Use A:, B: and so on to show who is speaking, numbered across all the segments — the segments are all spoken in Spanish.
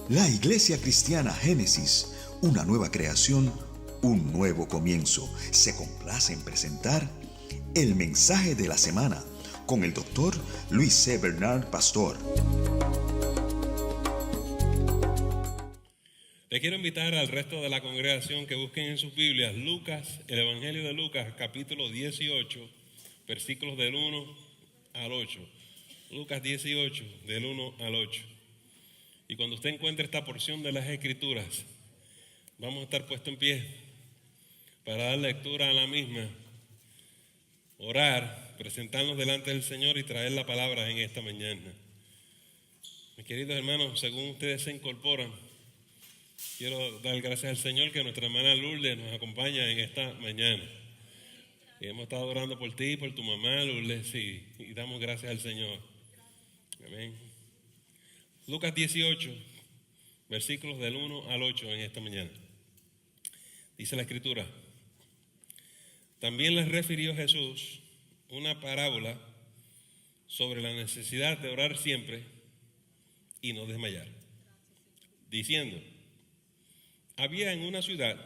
A: La Iglesia Cristiana Génesis, una nueva creación, un nuevo comienzo, se complace en presentar el mensaje de la semana con el doctor Luis C. Bernard, pastor.
B: Le quiero invitar al resto de la congregación que busquen en sus Biblias Lucas, el Evangelio de Lucas, capítulo 18, versículos del 1 al 8. Lucas 18, del 1 al 8. Y cuando usted encuentre esta porción de las Escrituras, vamos a estar puestos en pie para dar lectura a la misma, orar, presentarnos delante del Señor y traer la palabra en esta mañana. Mis queridos hermanos, según ustedes se incorporan, quiero dar gracias al Señor que nuestra hermana Lourdes nos acompaña en esta mañana. Y hemos estado orando por ti, por tu mamá, Lourdes, y damos gracias al Señor. Amén. Lucas 18, versículos del 1 al 8 en esta mañana. Dice la Escritura: también les refirió Jesús una parábola sobre la necesidad de orar siempre y no desmayar, diciendo: había en una ciudad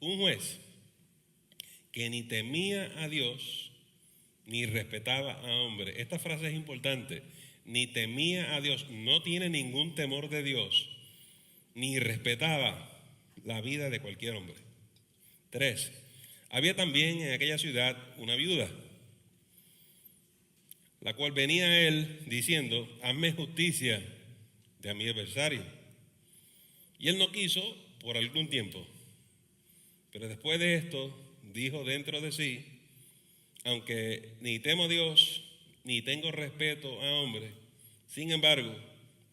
B: un juez que ni temía a Dios ni respetaba a hombre. Esta frase es importante. Ni temía a Dios, no tiene ningún temor de Dios, ni respetaba la vida de cualquier hombre. 3. Había también en aquella ciudad una viuda, la cual venía a él diciendo: hazme justicia de mi adversario. Y él no quiso por algún tiempo. Pero después de esto, dijo dentro de sí: aunque ni temo a Dios, ni tengo respeto a hombre, sin embargo,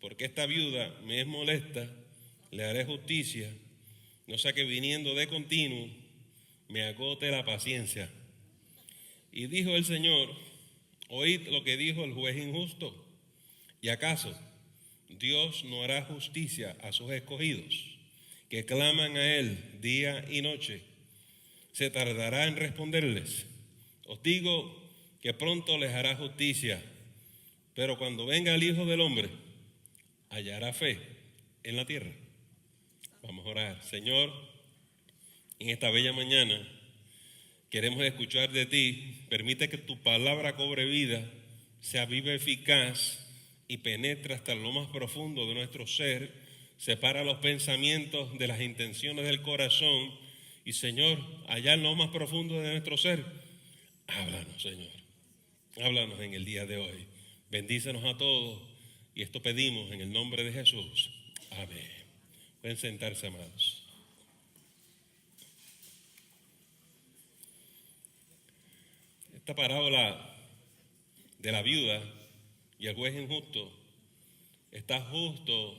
B: porque esta viuda me es molesta, le haré justicia, no sea que viniendo de continuo me agote la paciencia. Y dijo el Señor: oíd lo que dijo el juez injusto. ¿Y acaso Dios no hará justicia a sus escogidos, que claman a Él día y noche? ¿Se tardará en responderles? Os digo que pronto les hará justicia, pero cuando venga el Hijo del Hombre, hallará fe en la tierra. Vamos a orar. Señor, en esta bella mañana queremos escuchar de ti. Permite que tu palabra cobre vida, sea viva, eficaz y penetre hasta lo más profundo de nuestro ser, separa los pensamientos de las intenciones del corazón y, Señor, allá en lo más profundo de nuestro ser, háblanos, Señor. Háblanos en el día de hoy. Bendícenos a todos y esto pedimos en el nombre de Jesús. Amén. Pueden sentarse, amados. Esta parábola de la viuda y el juez injusto está justo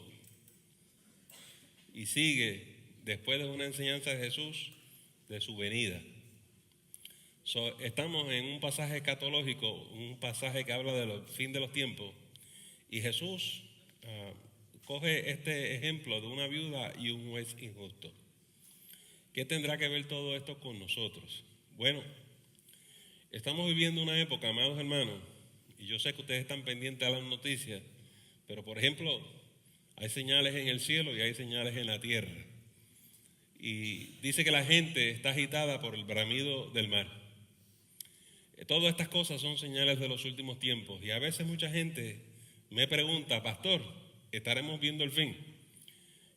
B: y sigue después de una enseñanza de Jesús de su venida. Estamos en un pasaje escatológico, un pasaje que habla del fin de los tiempos, y Jesús coge este ejemplo de una viuda y un juez injusto. ¿Qué tendrá que ver todo esto con nosotros? Bueno, estamos viviendo una época, amados hermanos, y yo sé que ustedes están pendientes a las noticias, pero por ejemplo, hay señales en el cielo y hay señales en la tierra. Y dice que la gente está agitada por el bramido del mar. Todas estas cosas son señales de los últimos tiempos. Y a veces mucha gente me pregunta: pastor, ¿estaremos viendo el fin?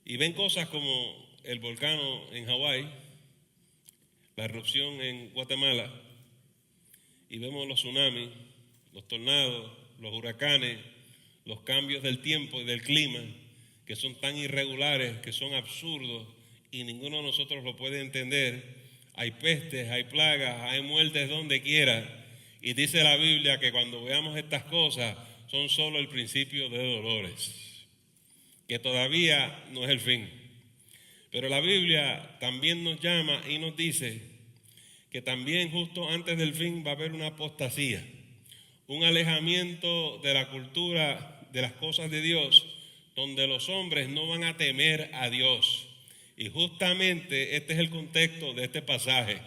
B: Y ven cosas como el volcán en Hawái, la erupción en Guatemala, y vemos los tsunamis, los tornados, los huracanes, los cambios del tiempo y del clima, que son tan irregulares, que son absurdos, y ninguno de nosotros lo puede entender. Hay pestes, hay plagas, hay muertes donde quiera. Y dice la Biblia que cuando veamos estas cosas son solo el principio de dolores, que todavía no es el fin. Pero la Biblia también nos llama y nos dice que también justo antes del fin va a haber una apostasía, un alejamiento de la cultura, de las cosas de Dios, donde los hombres no van a temer a Dios. Y justamente este es el contexto de este pasaje.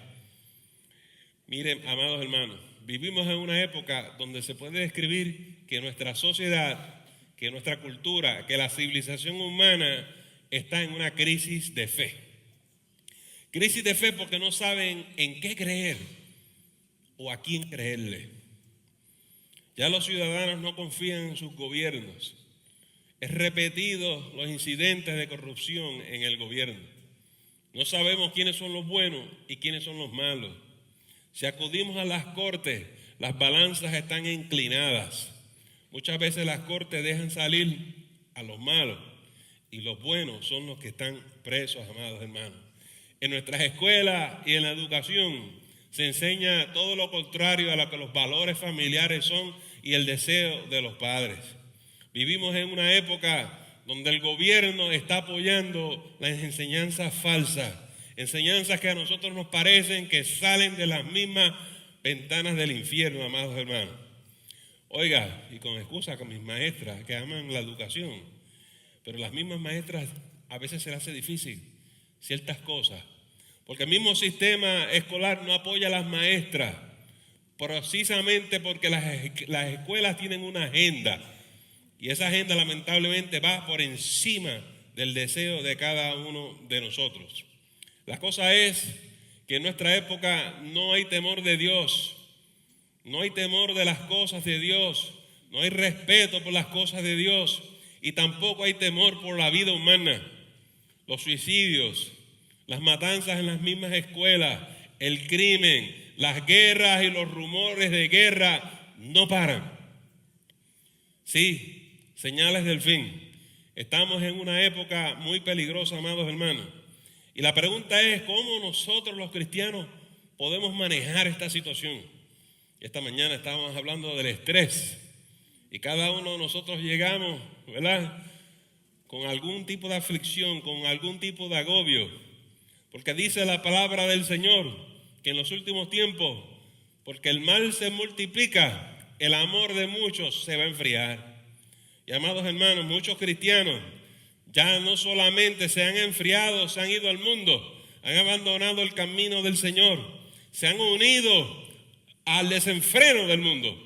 B: Miren, amados hermanos, vivimos en una época donde se puede describir que nuestra sociedad, que nuestra cultura, que la civilización humana está en una crisis de fe. Crisis de fe porque no saben en qué creer o a quién creerle. Ya los ciudadanos no confían en sus gobiernos. Es repetido los incidentes de corrupción en el gobierno. No sabemos quiénes son los buenos y quiénes son los malos. Si acudimos a las cortes, las balanzas están inclinadas. Muchas veces las cortes dejan salir a los malos y los buenos son los que están presos, amados hermanos. En nuestras escuelas y en la educación se enseña todo lo contrario a lo que los valores familiares son y el deseo de los padres. Vivimos en una época donde el gobierno está apoyando las enseñanzas falsas, enseñanzas que a nosotros nos parecen que salen de las mismas ventanas del infierno, amados hermanos. Oiga, y con excusa con mis maestras que aman la educación, pero las mismas maestras a veces se les hace difícil ciertas cosas, porque el mismo sistema escolar no apoya a las maestras, precisamente porque las escuelas tienen una agenda, y esa agenda lamentablemente va por encima del deseo de cada uno de nosotros. La cosa es que en nuestra época no hay temor de Dios, no hay temor de las cosas de Dios, no hay respeto por las cosas de Dios y tampoco hay temor por la vida humana. Los suicidios, las matanzas en las mismas escuelas, el crimen, las guerras y los rumores de guerra no paran. Sí, señales del fin. Estamos en una época muy peligrosa, amados hermanos. Y la pregunta es, ¿cómo nosotros los cristianos podemos manejar esta situación? Esta mañana estábamos hablando del estrés. Y cada uno de nosotros llegamos, ¿verdad?, con algún tipo de aflicción, con algún tipo de agobio. Porque dice la palabra del Señor que en los últimos tiempos, porque el mal se multiplica, el amor de muchos se va a enfriar. Y amados hermanos, muchos cristianos ya no solamente se han enfriado, se han ido al mundo, han abandonado el camino del Señor, se han unido al desenfreno del mundo.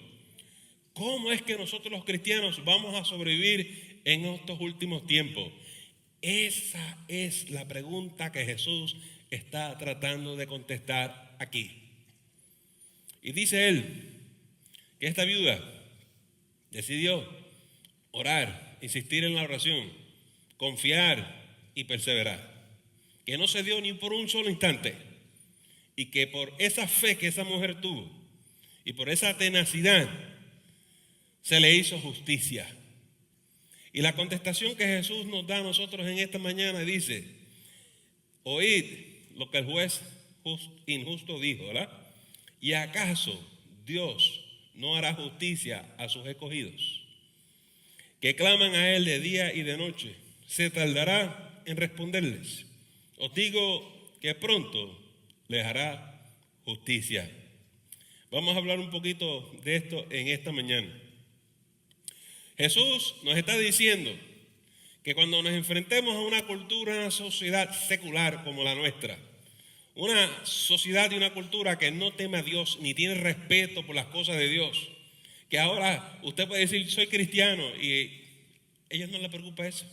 B: ¿Cómo es que nosotros los cristianos vamos a sobrevivir en estos últimos tiempos? Esa es la pregunta que Jesús está tratando de contestar aquí. Y dice él que esta viuda decidió orar, insistir en la oración, confiar y perseverar. Que no se dio ni por un solo instante. Y que por esa fe que esa mujer tuvo y por esa tenacidad se le hizo justicia. Y la contestación que Jesús nos da a nosotros en esta mañana dice: oíd lo que el juez injusto dijo, ¿verdad? ¿Y acaso Dios no hará justicia a sus escogidos, que claman a Él de día y de noche? ¿Se tardará en responderles? Os digo que pronto les hará justicia. Vamos a hablar un poquito de esto en esta mañana. Jesús nos está diciendo que cuando nos enfrentemos a una cultura, una sociedad secular como la nuestra, una sociedad y una cultura que no teme a Dios ni tiene respeto por las cosas de Dios, que ahora usted puede decir soy cristiano y a ellos no les preocupa eso.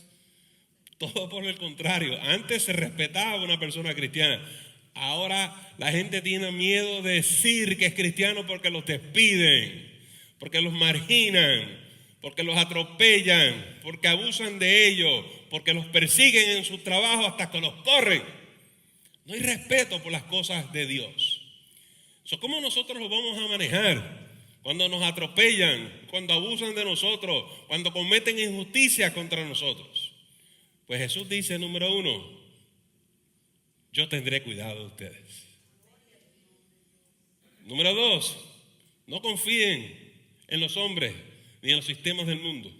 B: Todo por el contrario, antes se respetaba a una persona cristiana. Ahora la gente tiene miedo de decir que es cristiano porque los despiden, porque los marginan, porque los atropellan, porque abusan de ellos, porque los persiguen en su trabajo hasta que los corren. No hay respeto por las cosas de Dios. ¿Cómo nosotros lo vamos a manejar cuando nos atropellan, cuando abusan de nosotros, cuando cometen injusticia contra nosotros? Pues Jesús dice, número 1, yo tendré cuidado de ustedes. Número 2, no confíen en los hombres ni en los sistemas del mundo.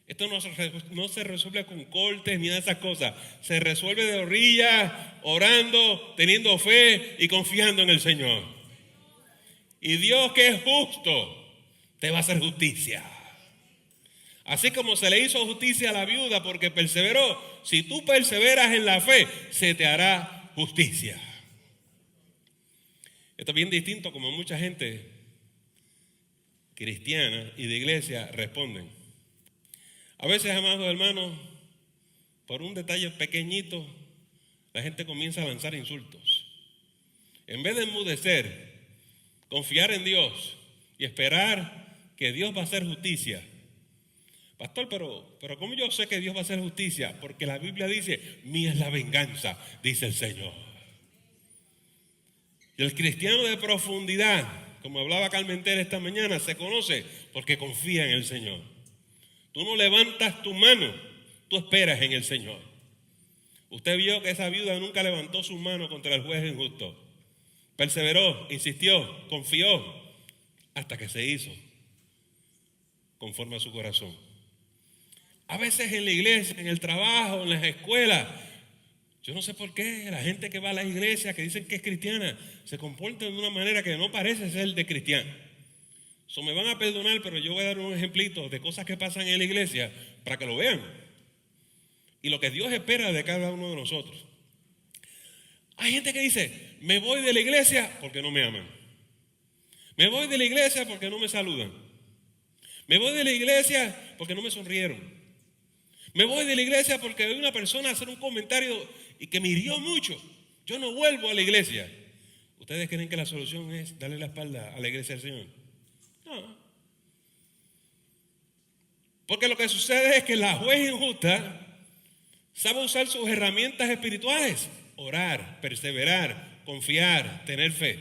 B: Esto no se resuelve con cortes ni de esas cosas. Se resuelve de orillas, orando, teniendo fe y confiando en el Señor. Y Dios, que es justo, te va a hacer justicia. Así como se le hizo justicia a la viuda porque perseveró, si tú perseveras en la fe, se te hará justicia. Esto es bien distinto como mucha gente cristiana y de iglesia responden. A veces, amados hermanos, por un detalle pequeñito, la gente comienza a lanzar insultos. En vez de enmudecer, confiar en Dios y esperar que Dios va a hacer justicia. Pastor, pero ¿cómo yo sé que Dios va a hacer justicia? Porque la Biblia dice, mía es la venganza, dice el Señor. Y el cristiano de profundidad, como hablaba Carmentera esta mañana, se conoce porque confía en el Señor. Tú no levantas tu mano, tú esperas en el Señor. Usted vio que esa viuda nunca levantó su mano contra el juez injusto. Perseveró, insistió, confió, hasta que se hizo conforme a su corazón. A veces en la iglesia, en el trabajo, en las escuelas, yo no sé por qué la gente que va a la iglesia, que dicen que es cristiana, se comporta de una manera que no parece ser de cristiano. So, me van a perdonar, pero yo voy a dar un ejemplito de cosas que pasan en la iglesia para que lo vean. Y lo que Dios espera de cada uno de nosotros. Hay gente que dice, me voy de la iglesia porque no me aman. Me voy de la iglesia porque no me saludan. Me voy de la iglesia porque no me sonrieron. Me voy de la iglesia porque oí una persona hacer un comentario y que me hirió mucho. Yo no vuelvo a la iglesia. ¿Ustedes creen que la solución es darle la espalda a la iglesia del Señor? No. Porque lo que sucede es que la juez injusta sabe usar sus herramientas espirituales. Orar, perseverar, confiar, tener fe.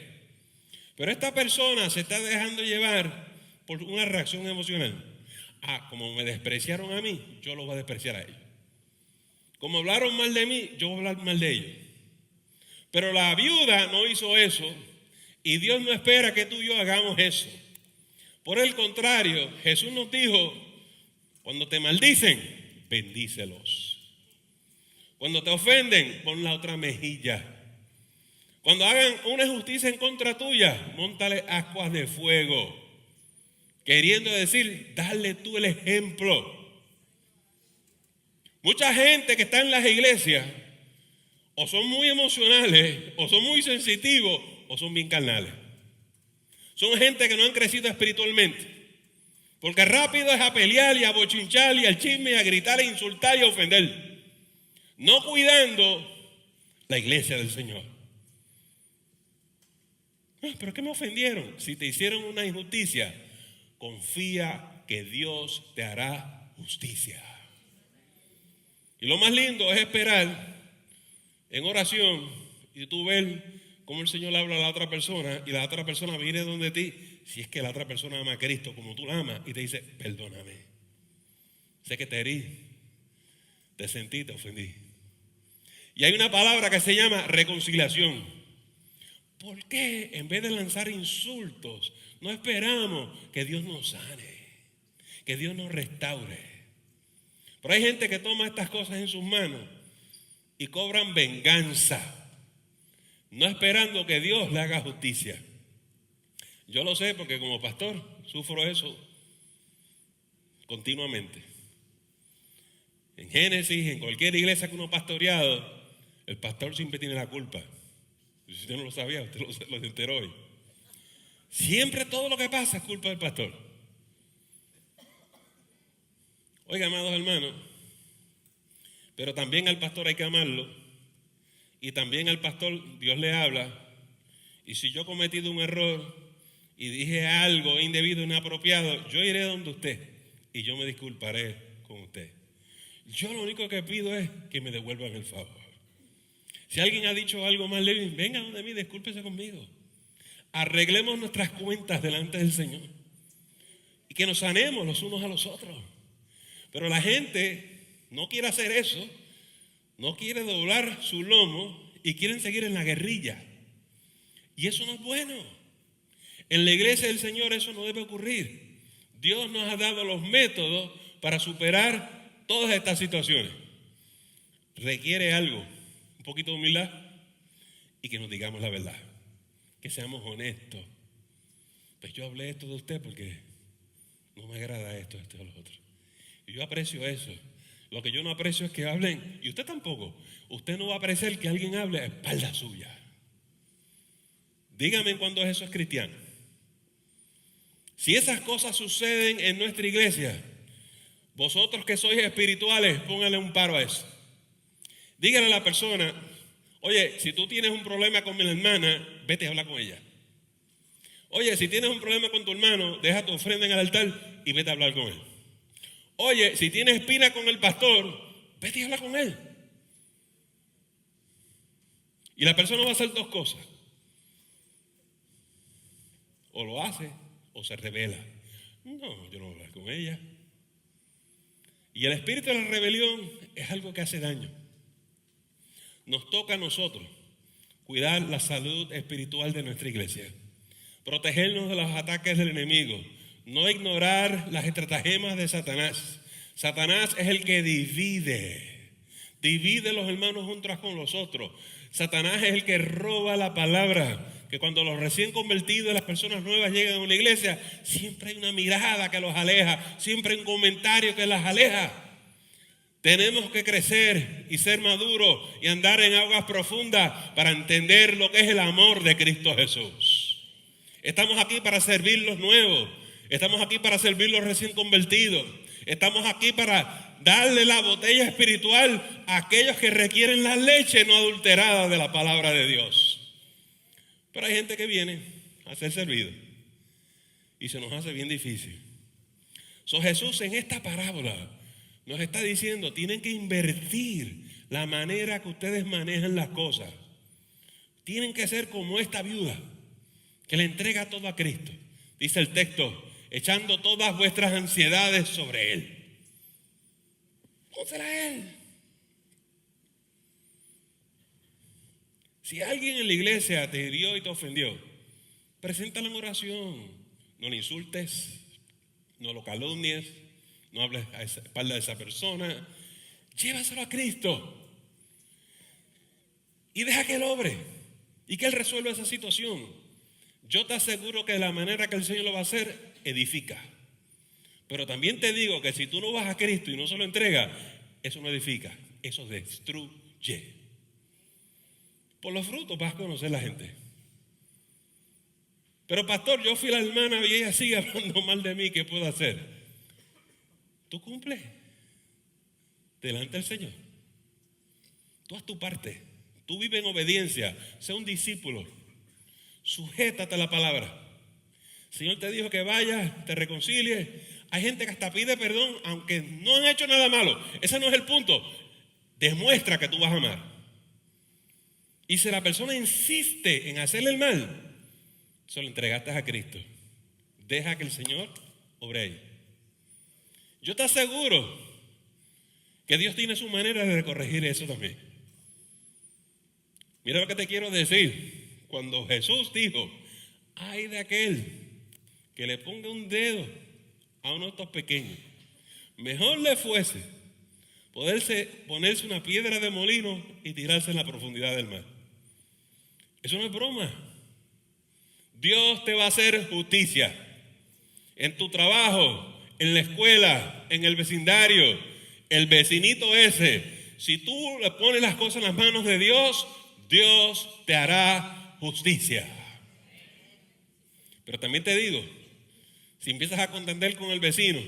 B: Pero esta persona se está dejando llevar por una reacción emocional. Como me despreciaron a mí, yo los voy a despreciar a ellos. Como hablaron mal de mí, yo voy a hablar mal de ellos. Pero la viuda no hizo eso y Dios no espera que tú y yo hagamos eso. Por el contrario, Jesús nos dijo, cuando te maldicen, bendícelos. Cuando te ofenden, pon la otra mejilla. Cuando hagan una injusticia en contra tuya, móntale ascuas de fuego. Queriendo decir, dale tú el ejemplo. Mucha gente que está en las iglesias, o son muy emocionales, o son muy sensitivos, o son bien carnales. Son gente que no han crecido espiritualmente. Porque rápido es a pelear y a bochinchar y al chisme y a gritar, a insultar y a ofender. No cuidando la iglesia del Señor. ¿Pero qué me ofendieron? Si te hicieron una injusticia, confía que Dios te hará justicia. Y lo más lindo es esperar en oración y tú ver cómo el Señor habla a la otra persona y la otra persona viene donde ti, si es que la otra persona ama a Cristo como tú la amas y te dice, perdóname. Sé que te herí, te sentí, te ofendí. Y hay una palabra que se llama reconciliación. ¿Por qué en vez de lanzar insultos no esperamos que Dios nos sane, que Dios nos restaure? Pero hay gente que toma estas cosas en sus manos y cobran venganza, no esperando que Dios le haga justicia. Yo lo sé porque como pastor sufro eso continuamente. En Génesis, en cualquier iglesia que uno ha pastoreado, el pastor siempre tiene la culpa. Si usted no lo sabía, usted lo enteró hoy. Siempre todo lo que pasa es culpa del pastor. Oiga, amados hermanos, pero también al pastor hay que amarlo. Y también al pastor Dios le habla. Y si yo he cometido un error y dije algo indebido, inapropiado, yo iré donde usted y yo me disculparé con usted. Yo lo único que pido es que me devuelvan el favor. Si alguien ha dicho algo mal de mí, venga donde mí, discúlpese conmigo. Arreglemos nuestras cuentas delante del Señor y que nos sanemos los unos a los otros. Pero la gente no quiere hacer eso, no quiere doblar su lomo y quieren seguir en la guerrilla. Y eso no es bueno. En la iglesia del Señor eso no debe ocurrir. Dios nos ha dado los métodos para superar todas estas situaciones. Requiere algo, un poquito de humildad y que nos digamos la verdad, que seamos honestos. Pues yo hablé esto de usted porque no me agrada esto o lo otro. Y yo aprecio eso. Lo que yo no aprecio es que hablen, y usted tampoco. Usted no va a apreciar que alguien hable a espalda suya. Dígame cuando eso es cristiano. Si esas cosas suceden en nuestra iglesia, vosotros que sois espirituales, pónganle un paro a eso. Dígale a la persona, oye, si tú tienes un problema con mi hermana, vete a hablar con ella. Oye, si tienes un problema con tu hermano, deja tu ofrenda en el altar y vete a hablar con él. Oye, si tienes espina con el pastor, vete y habla con él. Y la persona va a hacer dos cosas. O lo hace o se revela. No, yo no voy a hablar con ella. Y el espíritu de la rebelión es algo que hace daño. Nos toca a nosotros cuidar la salud espiritual de nuestra iglesia, protegernos de los ataques del enemigo, no ignorar las estratagemas de Satanás. Satanás es el que divide los hermanos unos con los otros. Satanás es el que roba la palabra, que cuando los recién convertidos, las personas nuevas llegan a una iglesia, siempre hay una mirada que los aleja, siempre hay un comentario que las aleja. Tenemos que crecer y ser maduros y andar en aguas profundas para entender lo que es el amor de Cristo Jesús. Estamos aquí para servir los nuevos, estamos aquí para servir los recién convertidos, estamos aquí para darle la botella espiritual a aquellos que requieren la leche no adulterada de la palabra de Dios. Pero hay gente que viene a ser servido y se nos hace bien difícil. Jesús en esta parábola nos está diciendo, tienen que invertir la manera que ustedes manejan las cosas. Tienen que ser como esta viuda que le entrega todo a Cristo. Dice el texto, echando todas vuestras ansiedades sobre Él. Pónsela a Él. Si alguien en la iglesia te hirió y te ofendió, preséntalo en oración. No le insultes, no lo calumnies, no hables a la espalda de esa persona. Llévaselo a Cristo y deja que Él obre y que Él resuelva esa situación. Yo te aseguro que de la manera que el Señor lo va a hacer, edifica. Pero también te digo que si tú no vas a Cristo y no se lo entregas, eso no edifica, eso destruye. Por los frutos vas a conocer la gente. Pero pastor, yo fui la hermana y ella sigue hablando mal de mí, ¿qué puedo hacer? Tú cumple delante del Señor. Tú haz tu parte. Tú vive en obediencia. Sé un discípulo. Sujétate a la palabra. El Señor te dijo que vayas, te reconcilies. Hay gente que hasta pide perdón aunque no han hecho nada malo. Ese no es el punto. Demuestra que tú vas a amar. Y si la persona insiste en hacerle el mal, se lo entregaste a Cristo. Deja que el Señor obre ahí. Yo te aseguro que Dios tiene su manera de corregir eso también. Mira lo que te quiero decir. Cuando Jesús dijo, ay de aquel que le ponga un dedo a uno de estos pequeños, mejor le fuese ponerse una piedra de molino y tirarse en la profundidad del mar. Eso no es broma. Dios te va a hacer justicia en tu trabajo, en la escuela, en el vecindario, el vecinito ese. Si tú le pones las cosas en las manos de Dios, Dios te hará justicia. Pero también te digo, si empiezas a contender con el vecino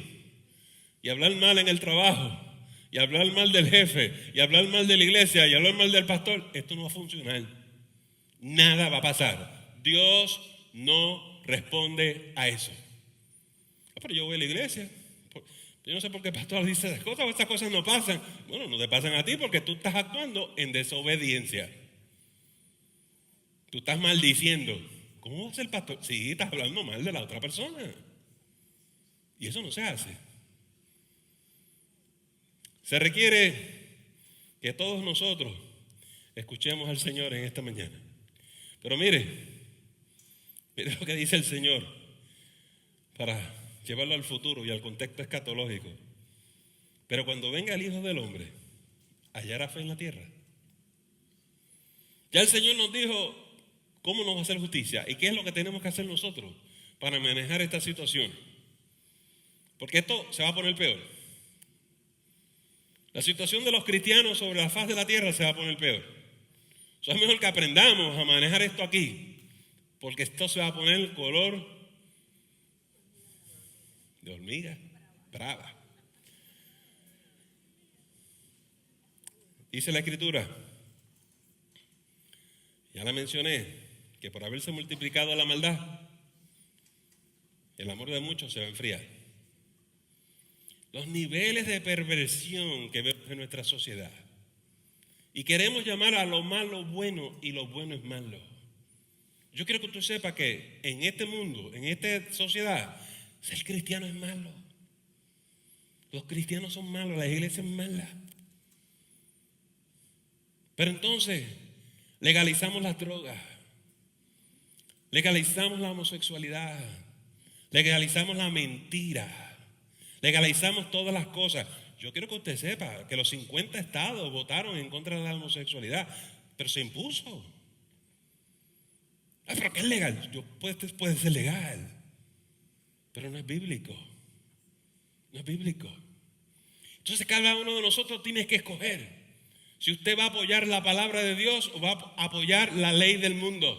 B: y hablar mal en el trabajo, y hablar mal del jefe, y hablar mal de la iglesia, y hablar mal del pastor, esto no va a funcionar. Nada va a pasar. Dios no responde a eso. Pero yo voy a la iglesia. Yo no sé por qué el pastor dice esas cosas o estas cosas no pasan. Bueno, no te pasan a ti porque tú estás actuando en desobediencia. Tú estás maldiciendo. ¿Cómo va a ser el pastor? Sí, estás hablando mal de la otra persona. Y eso no se hace. Se requiere que todos nosotros escuchemos al Señor en esta mañana. Pero mire lo que dice el Señor para llevarlo al futuro y al contexto escatológico. Pero cuando venga el Hijo del Hombre, hallará fe en la tierra. Ya el Señor nos dijo cómo nos va a hacer justicia y qué es lo que tenemos que hacer nosotros para manejar esta situación. Porque esto se va a poner peor. La situación de los cristianos sobre la faz de la tierra se va a poner peor. Es mejor que aprendamos a manejar esto aquí, porque esto se va a poner color de hormiga brava. Dice la Escritura, ya la mencioné, que por haberse multiplicado la maldad, el amor de muchos se va a enfriar. Los niveles de perversión que vemos en nuestra sociedad. Y queremos llamar a lo malo bueno y lo bueno es malo. Yo quiero que tú sepas que en este mundo, en esta sociedad, ser cristiano es malo. Los cristianos son malos, la iglesia es mala. Pero entonces legalizamos las drogas, legalizamos la homosexualidad, legalizamos la mentira, legalizamos todas las cosas. Yo quiero que usted sepa que los 50 estados votaron en contra de la homosexualidad, pero se impuso. Pero que es legal, puede ser legal, pero no es bíblico. No es bíblico. Entonces cada uno de nosotros tiene que escoger si usted va a apoyar la palabra de Dios o va a apoyar la ley del mundo.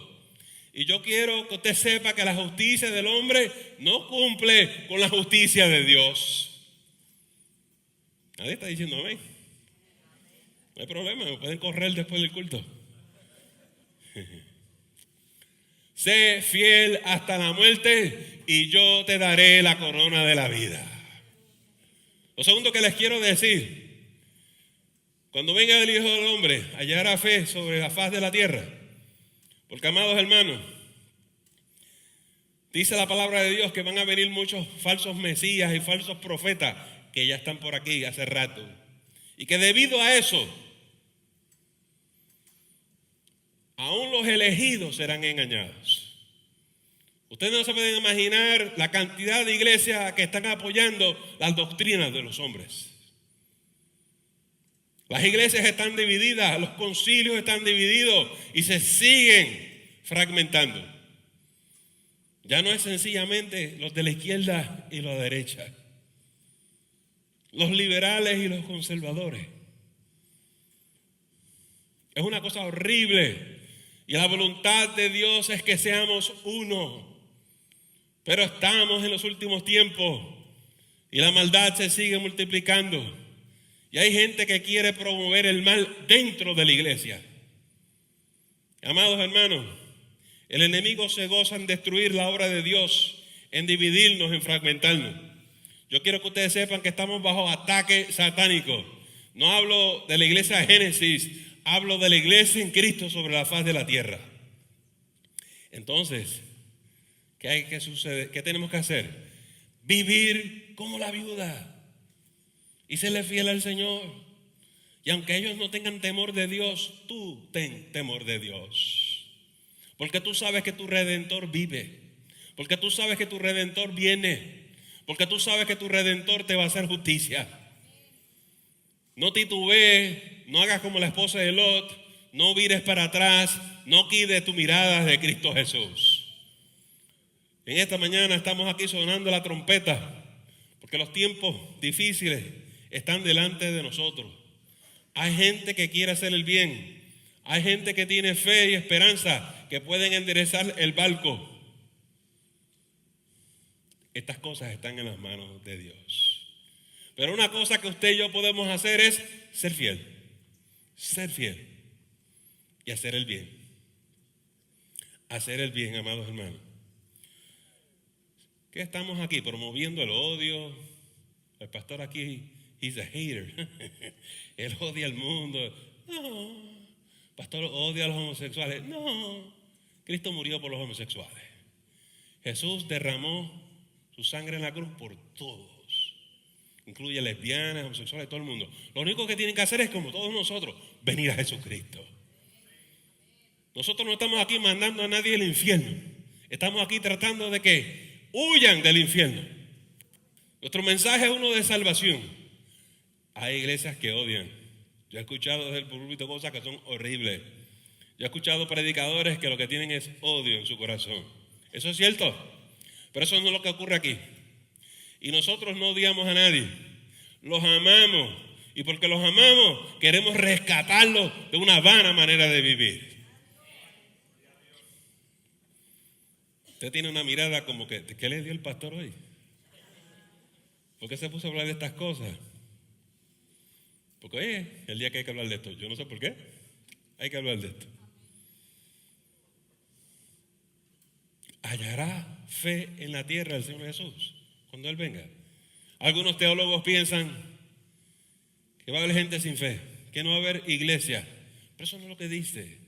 B: Y yo quiero que usted sepa que la justicia del hombre no cumple con la justicia de Dios. Nadie está diciendo amén. No hay problema, me pueden correr después del culto. Sé fiel hasta la muerte y yo te daré la corona de la vida. Lo segundo que les quiero decir, cuando venga el Hijo del Hombre, hallará fe sobre la faz de la tierra. Porque, amados hermanos, dice la palabra de Dios que van a venir muchos falsos mesías y falsos profetas que ya están por aquí hace rato. Y que debido a eso, aún los elegidos serán engañados. Ustedes no se pueden imaginar la cantidad de iglesias que están apoyando las doctrinas de los hombres. Las iglesias están divididas, los concilios están divididos y se siguen fragmentando. Ya no es sencillamente los de la izquierda y los de la derecha, los liberales y los conservadores. Es una cosa horrible y la voluntad de Dios es que seamos uno. Pero estamos en los últimos tiempos y la maldad se sigue multiplicando. Y hay gente que quiere promover el mal dentro de la iglesia. Amados hermanos, el enemigo se goza en destruir la obra de Dios, en dividirnos, en fragmentarnos. Yo quiero que ustedes sepan que estamos bajo ataque satánico. No hablo de la iglesia Génesis, hablo de la iglesia en Cristo sobre la faz de la tierra. Entonces, ¿qué hay que suceder? ¿Qué tenemos que hacer? Vivir como la viuda y serle fiel al Señor. Y aunque ellos no tengan temor de Dios, tú ten temor de Dios. Porque tú sabes que tu Redentor vive. Porque tú sabes que tu Redentor viene. Porque tú sabes que tu Redentor te va a hacer justicia. No titubees, no hagas como la esposa de Lot, no vires para atrás, no quites tu mirada de Cristo Jesús. En esta mañana estamos aquí sonando la trompeta, porque los tiempos difíciles están delante de nosotros. Hay gente que quiere hacer el bien, hay gente que tiene fe y esperanza que pueden enderezar el barco. Estas cosas están en las manos de Dios. Pero una cosa que usted y yo podemos hacer es ser fiel y hacer el bien. Hacer el bien, amados hermanos. ¿Qué estamos aquí? Promoviendo el odio. El pastor aquí, he's a hater. Él odia al mundo. No. El pastor odia a los homosexuales. No. Cristo murió por los homosexuales. Jesús derramó su sangre en la cruz por todos. Incluye lesbianas, homosexuales, todo el mundo. Lo único que tienen que hacer es, como todos nosotros, venir a Jesucristo. Nosotros no estamos aquí mandando a nadie al infierno. Estamos aquí tratando de que huyan del infierno. Nuestro mensaje es uno de salvación. Hay iglesias que odian. Yo he escuchado desde el púlpito cosas que son horribles. Yo he escuchado predicadores que lo que tienen es odio en su corazón. ¿Eso es cierto? Pero eso no es lo que ocurre aquí. Y nosotros no odiamos a nadie. Los amamos. Y porque los amamos, queremos rescatarlos de una vana manera de vivir. Usted tiene una mirada como que, ¿qué le dio el pastor hoy? ¿Por qué se puso a hablar de estas cosas? Porque hoy es el día que hay que hablar de esto. Yo no sé por qué. Hay que hablar de esto. ¿Hallará fe en la tierra el Señor Jesús cuando Él venga? Algunos teólogos piensan que va a haber gente sin fe, que no va a haber iglesia. Pero eso no es lo que dice.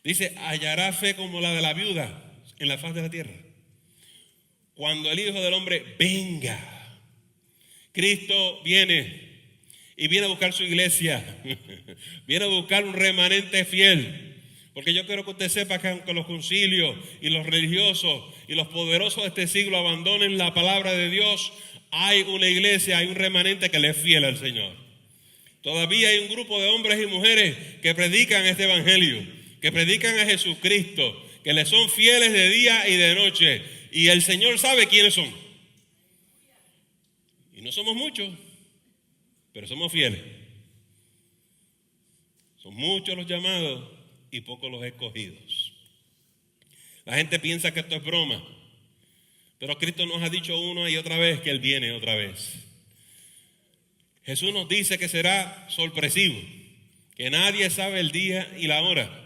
B: Dice, hallará fe como la de la viuda en la faz de la tierra. Cuando el Hijo del Hombre venga, Cristo viene y viene a buscar su iglesia. Viene a buscar un remanente fiel. Porque yo quiero que usted sepa que aunque los concilios y los religiosos y los poderosos de este siglo abandonen la palabra de Dios, hay una iglesia, hay un remanente que le es fiel al Señor. Todavía hay un grupo de hombres y mujeres que predican este evangelio, que predican a Jesucristo, que le son fieles de día y de noche. Y el Señor sabe quiénes son. Y no somos muchos, pero somos fieles. Son muchos los llamados y pocos los escogidos. La gente piensa que esto es broma, pero Cristo nos ha dicho una y otra vez que Él viene otra vez. Jesús nos dice que será sorpresivo, que nadie sabe el día y la hora,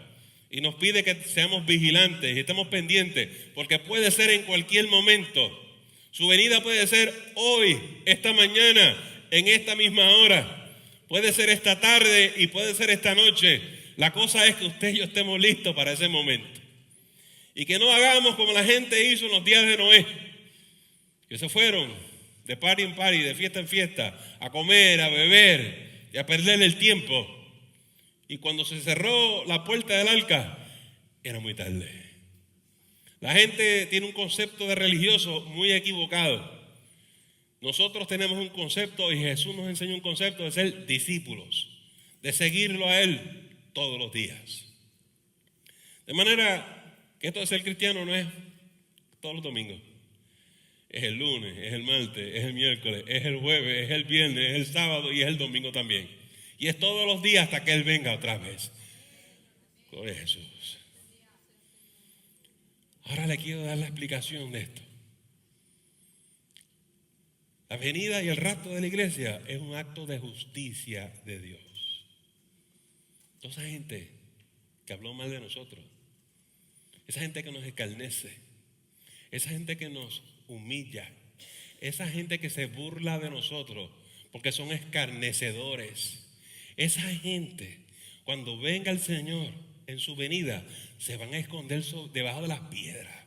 B: y nos pide que seamos vigilantes y estemos pendientes, porque puede ser en cualquier momento. Su venida puede ser hoy, esta mañana, en esta misma hora, puede ser esta tarde y puede ser esta noche. La cosa es que usted y yo estemos listos para ese momento. Y que no hagamos como la gente hizo en los días de Noé, que se fueron de party en party, de fiesta en fiesta, a comer, a beber y a perder el tiempo. Y cuando se cerró la puerta del arca, era muy tarde. La gente tiene un concepto de religioso muy equivocado. Nosotros tenemos un concepto y Jesús nos enseñó un concepto de ser discípulos, de seguirlo a Él todos los días. De manera que esto de ser cristiano no es todos los domingos. Es el lunes, es el martes, es el miércoles, es el jueves, es el viernes, es el sábado y es el domingo también. Y es todos los días hasta que Él venga otra vez. Gloria a Jesús. Ahora le quiero dar la explicación de esto. La venida y el rapto de la iglesia es un acto de justicia de Dios. Toda esa gente que habló mal de nosotros, esa gente que nos escarnece, esa gente que nos humilla, esa gente que se burla de nosotros porque son escarnecedores, esa gente cuando venga el Señor en su venida se van a esconder debajo de las piedras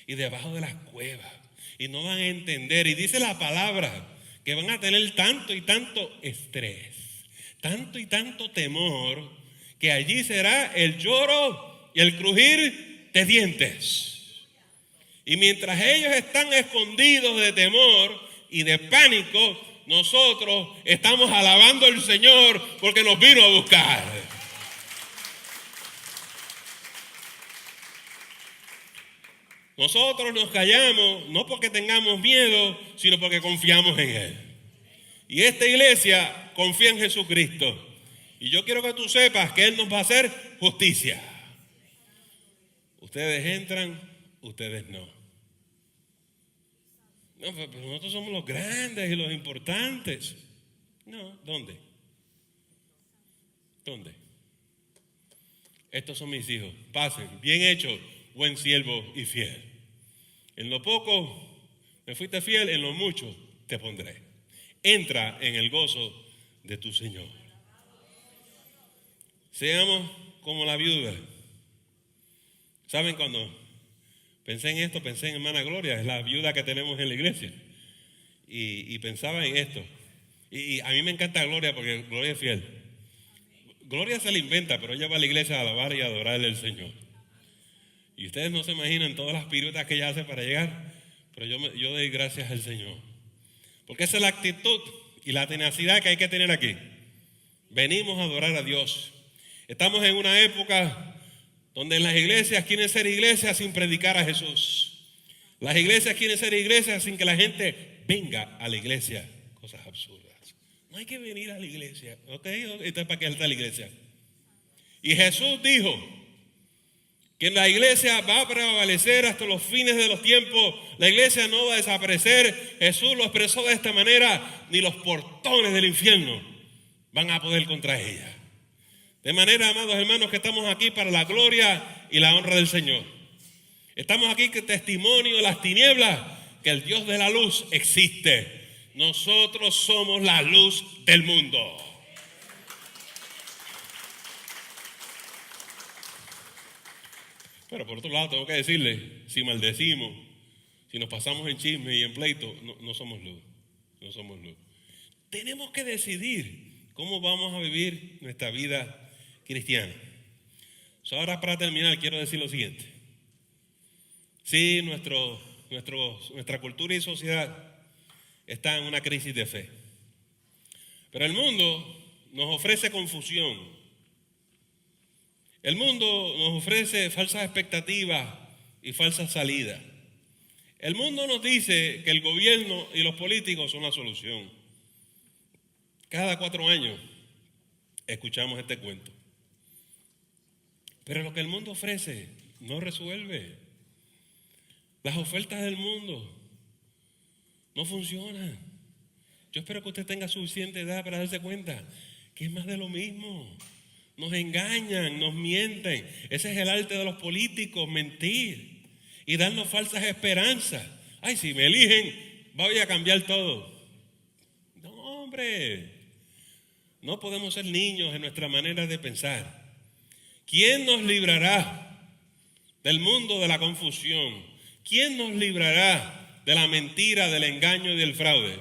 B: y debajo de las cuevas y no van a entender. Y dice la palabra que van a tener tanto y tanto estrés, tanto y tanto temor, que allí será el lloro y el crujir de dientes. Y mientras ellos están escondidos de temor y de pánico, nosotros estamos alabando al Señor porque nos vino a buscar. Nosotros nos callamos no porque tengamos miedo, sino porque confiamos en Él. Y esta iglesia confía en Jesucristo. Y yo quiero que tú sepas que Él nos va a hacer justicia. Ustedes entran, ustedes no. No, pero nosotros somos los grandes y los importantes. No, ¿dónde? ¿Dónde? Estos son mis hijos. Pasen, bien hecho, buen siervo y fiel. En lo poco me fuiste fiel, en lo mucho te pondré. Entra en el gozo de tu Señor. Seamos como la viuda. ¿Saben cuando pensé en esto? Pensé en hermana Gloria, es la viuda que tenemos en la iglesia. Y pensaba en esto. Y a mí me encanta Gloria porque Gloria es fiel. Gloria se la inventa, pero ella va a la iglesia a alabar y a adorarle al Señor. Y ustedes no se imaginan todas las piruetas que ella hace para llegar, pero yo doy gracias al Señor. Porque esa es la actitud y la tenacidad que hay que tener aquí. Venimos a adorar a Dios. Estamos en una época donde en las iglesias quieren ser iglesias sin predicar a Jesús. Las iglesias quieren ser iglesias sin que la gente venga a la iglesia. Cosas absurdas. No hay que venir a la iglesia. ¿Ok? Entonces, ¿para qué está la iglesia? Y Jesús dijo que la iglesia va a prevalecer hasta los fines de los tiempos. La iglesia no va a desaparecer. Jesús lo expresó de esta manera: ni los portones del infierno van a poder contra ella. De manera, amados hermanos, que estamos aquí para la gloria y la honra del Señor. Estamos aquí que testimonio de las tinieblas, que el Dios de la luz existe. Nosotros somos la luz del mundo. Pero por otro lado tengo que decirle, si maldecimos, si nos pasamos en chisme y en pleito, no somos luz. No somos luz. Tenemos que decidir cómo vamos a vivir nuestra vida cristiana. Ahora, para terminar, quiero decir lo siguiente. Sí, nuestra cultura y sociedad está en una crisis de fe. Pero el mundo nos ofrece confusión. El mundo nos ofrece falsas expectativas y falsas salidas. El mundo nos dice que el gobierno y los políticos son la solución. Cada 4 años escuchamos este cuento. Pero lo que el mundo ofrece no resuelve. Las ofertas del mundo no funcionan. Yo espero que usted tenga suficiente edad para darse cuenta que es más de lo mismo. Nos engañan, nos mienten. Ese es el arte de los políticos, mentir y darnos falsas esperanzas. Ay, si me eligen, voy a cambiar todo. No, hombre, no podemos ser niños en nuestra manera de pensar. ¿Quién nos librará del mundo de la confusión? ¿Quién nos librará de la mentira, del engaño y del fraude?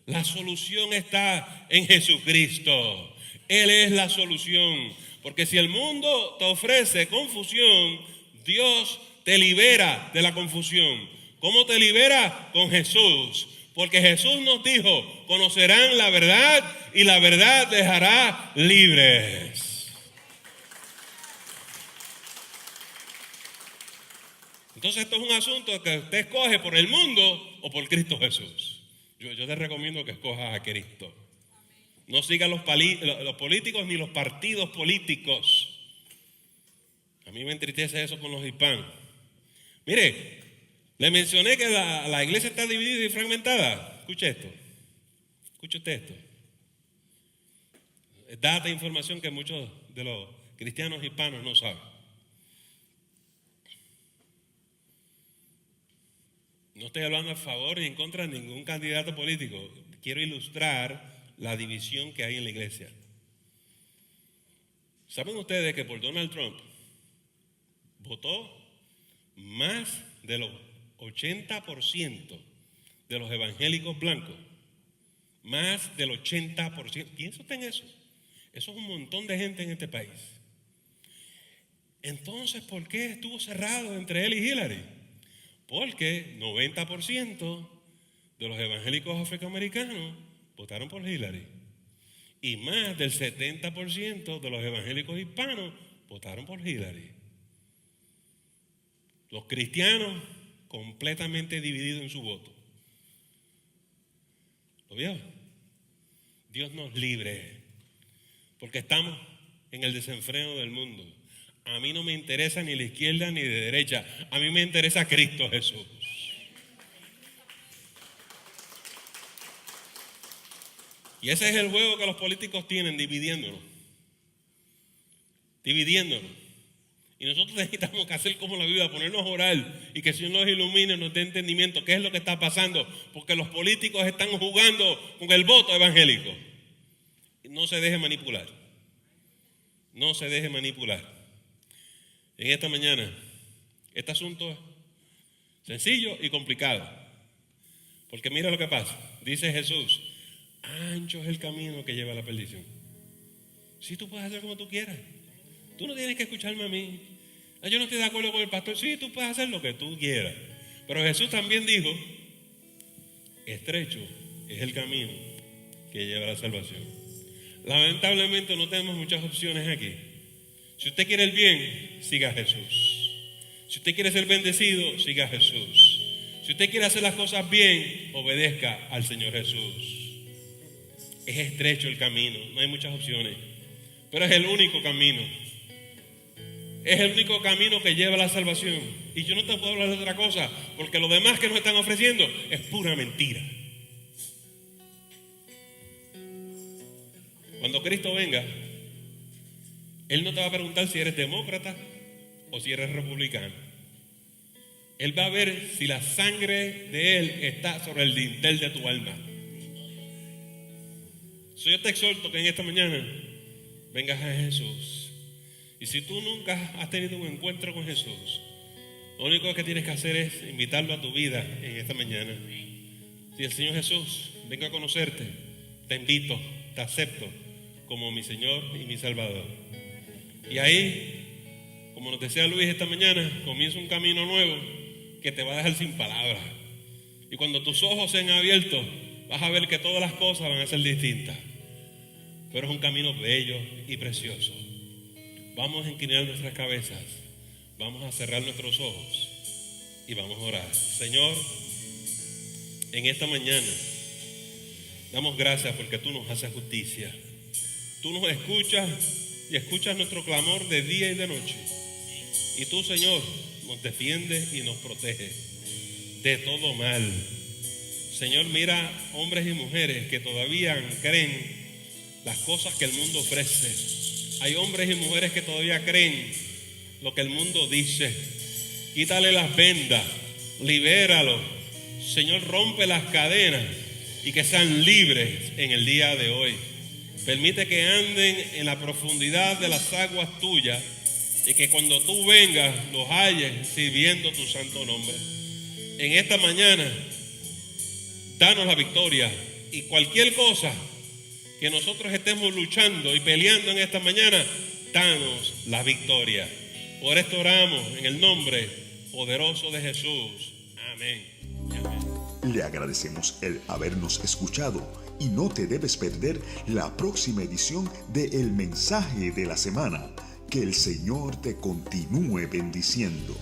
B: La solución está en Jesucristo. Él es la solución. Porque si el mundo te ofrece confusión, Dios te libera de la confusión. ¿Cómo te libera? Con Jesús. Porque Jesús nos dijo, conocerán la verdad y la verdad les hará libres. Entonces esto es un asunto que usted escoge por el mundo o por Cristo Jesús. Yo te recomiendo que escojas a Cristo. No sigas los políticos ni los partidos políticos. A mí me entristece eso con los hispanos. Mire, le mencioné que la iglesia está dividida y fragmentada. Escuche esto. Escuche usted esto. Es data e información que muchos de los cristianos hispanos no saben. No estoy hablando a favor ni en contra de ningún candidato político. Quiero ilustrar la división que hay en la iglesia. ¿Saben ustedes que por Donald Trump votó más de los 80% de los evangélicos blancos? Más del 80%. Piensa usted en eso. Eso es un montón de gente en este país. Entonces, ¿por qué estuvo cerrado entre él y Hillary? Porque 90% de los evangélicos afroamericanos votaron por Hillary. Y más del 70% de los evangélicos hispanos votaron por Hillary. Los cristianos completamente divididos en su voto. ¿Lo vio? Dios nos libre. Porque estamos en el desenfreno del mundo. A mí no me interesa ni la izquierda ni de derecha. A mí me interesa Cristo Jesús. Y ese es el juego que los políticos tienen, dividiéndonos. Dividiéndonos. Y nosotros necesitamos que hacer como la Biblia, ponernos a orar y que el Señor nos ilumine, nos dé entendimiento. ¿Qué es lo que está pasando? Porque los políticos están jugando con el voto evangélico. No se deje manipular. No se deje manipular. En esta mañana, este asunto es sencillo y complicado. Porque mira lo que pasa. Dice Jesús, ancho es el camino que lleva a la perdición. Si tú puedes hacer como tú quieras. Tú no tienes que escucharme a mí. Yo no estoy de acuerdo con el pastor. Sí, tú puedes hacer lo que tú quieras. Pero Jesús también dijo, estrecho es el camino que lleva a la salvación. Lamentablemente no tenemos muchas opciones aquí. Si usted quiere el bien, siga a Jesús. Si usted quiere ser bendecido, siga a Jesús. Si usted quiere hacer las cosas bien, obedezca al Señor Jesús. Es estrecho el camino, no hay muchas opciones, pero es el único camino. Es el único camino que lleva a la salvación. Y yo no te puedo hablar de otra cosa, porque lo demás que nos están ofreciendo es pura mentira. Cuando Cristo venga, Él no te va a preguntar si eres demócrata o si eres republicano. Él va a ver si la sangre de Él está sobre el dintel de tu alma. Yo te exhorto que en esta mañana vengas a Jesús. Y si tú nunca has tenido un encuentro con Jesús, lo único que tienes que hacer es invitarlo a tu vida en esta mañana. Si el Señor Jesús venga a conocerte, te invito, te acepto como mi Señor y mi Salvador. Y ahí, como nos decía Luis esta mañana, comienza un camino nuevo que te va a dejar sin palabras. Y cuando tus ojos sean abiertos, vas a ver que todas las cosas van a ser distintas. Pero es un camino bello y precioso. Vamos a inclinar nuestras cabezas, vamos a cerrar nuestros ojos y vamos a orar. Señor, en esta mañana damos gracias porque tú nos haces justicia. Tú nos escuchas y escuchas nuestro clamor de día y de noche. Y tú, Señor, nos defiendes y nos proteges de todo mal. Señor, mira hombres y mujeres que todavía creen las cosas que el mundo ofrece. Hay hombres y mujeres que todavía creen lo que el mundo dice. Quítale las vendas, libéralos. Señor, rompe las cadenas y que sean libres en el día de hoy. Permite que anden en la profundidad de las aguas tuyas y que cuando tú vengas los halles sirviendo tu santo nombre. En esta mañana, danos la victoria y cualquier cosa que nosotros estemos luchando y peleando en esta mañana, danos la victoria. Por esto oramos en el nombre poderoso de Jesús. Amén. Amén.
A: Le agradecemos el habernos escuchado y no te debes perder la próxima edición de El Mensaje de la Semana. Que el Señor te continúe bendiciendo.